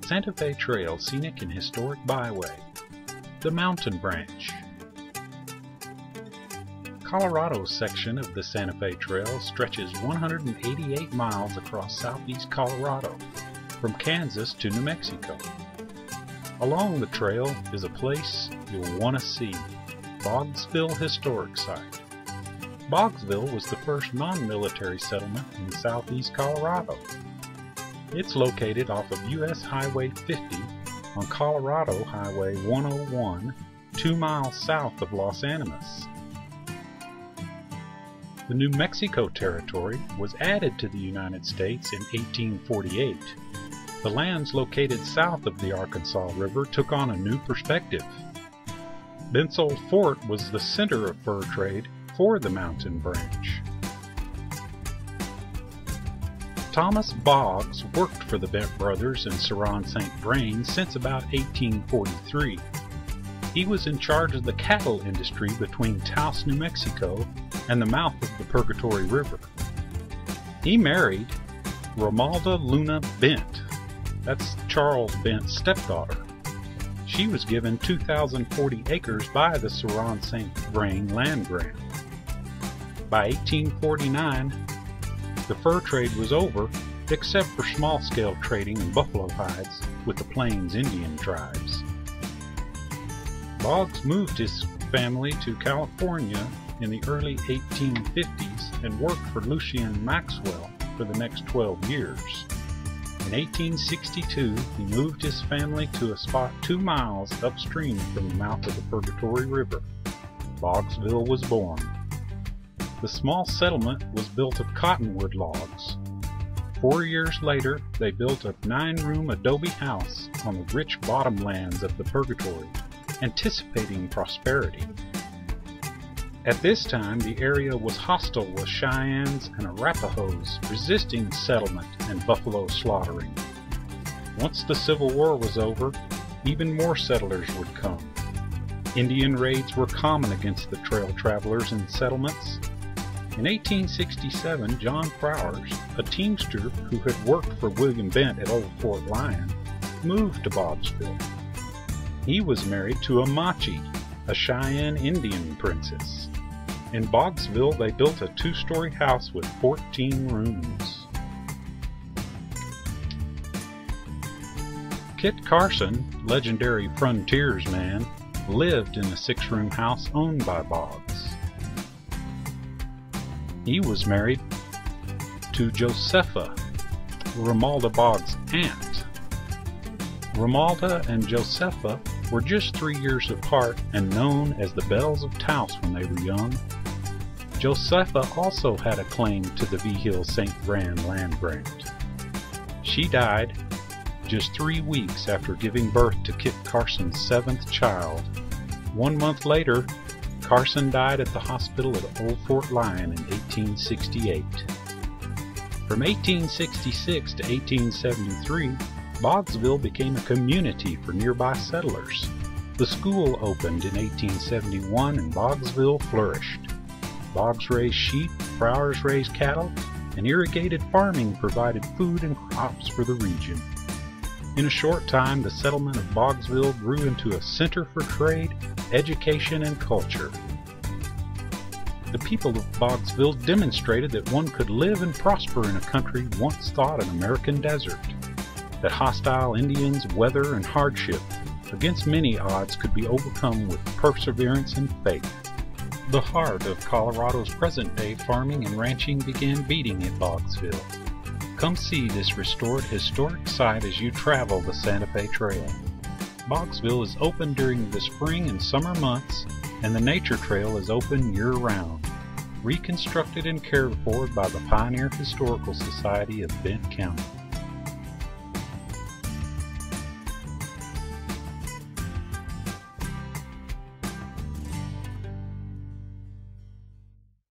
Santa Fe Trail Scenic and Historic Byway, the Mountain Branch. Colorado's section of the Santa Fe Trail stretches 188 miles across southeast Colorado, from Kansas to New Mexico. Along the trail is a place you'll want to see, Boggsville Historic Site. Boggsville was the first non-military settlement in southeast Colorado. It's located off of U.S. Highway 50 on Colorado Highway 101, 2 miles south of Los Animas. The New Mexico Territory was added to the United States in 1848. The lands located south of the Arkansas River took on a new perspective. Bent's Old Fort was the center of fur trade for the Mountain Branch. Thomas Boggs worked for the Bent brothers in Saron-St-Vrain since about 1843. He was in charge of the cattle industry between Taos, New Mexico and the mouth of the Purgatory River. He married Romalda Luna Bent. That's Charles Bent's stepdaughter. She was given 2,040 acres by the Saron-St-Vrain land grant. By 1849, the fur trade was over, except for small-scale trading in buffalo hides with the Plains Indian tribes. Boggs moved his family to California in the early 1850s and worked for Lucien Maxwell for the next 12 years. In 1862, he moved his family to a spot 2 miles upstream from the mouth of the Purgatory River. Boggsville was born. The small settlement was built of cottonwood logs. 4 years later, they built a 9-room adobe house on the rich bottomlands of the Purgatory, anticipating prosperity. At this time, the area was hostile with Cheyennes and Arapahoes resisting settlement and buffalo slaughtering. Once the Civil War was over, even more settlers would come. Indian raids were common against the trail travelers in settlements. In 1867, John Prowers, a teamster who had worked for William Bent at Old Fort Lyon, moved to Boggsville. He was married to a Machi, a Cheyenne Indian princess. In Boggsville, they built a 2-story house with 14 rooms. Kit Carson, legendary frontiersman, lived in a 6-room house owned by Boggs. He was married to Josepha, Romalda Boggs' aunt. Romalda and Josepha were just 3 years apart and known as the Belles of Taos when they were young. Josepha also had a claim to the Vigil-St-Vrain land grant. She died just 3 weeks after giving birth to Kit Carson's 7th child. 1 month later, Carson died at the hospital at Old Fort Lyon in 1868. From 1866 to 1873, Boggsville became a community for nearby settlers. The school opened in 1871 and Boggsville flourished. Boggs raised sheep, Prowers raised cattle, and irrigated farming provided food and crops for the region. In a short time, the settlement of Boggsville grew into a center for trade, education, and culture. The people of Boggsville demonstrated that one could live and prosper in a country once thought an American desert. That hostile Indians, weather, and hardship, against many odds, could be overcome with perseverance and faith. The heart of Colorado's present-day farming and ranching began beating at Boggsville. Come see this restored historic site as you travel the Santa Fe Trail. Boggsville is open during the spring and summer months, and the Nature Trail is open year-round. Reconstructed and cared for by the Pioneer Historical Society of Bent County.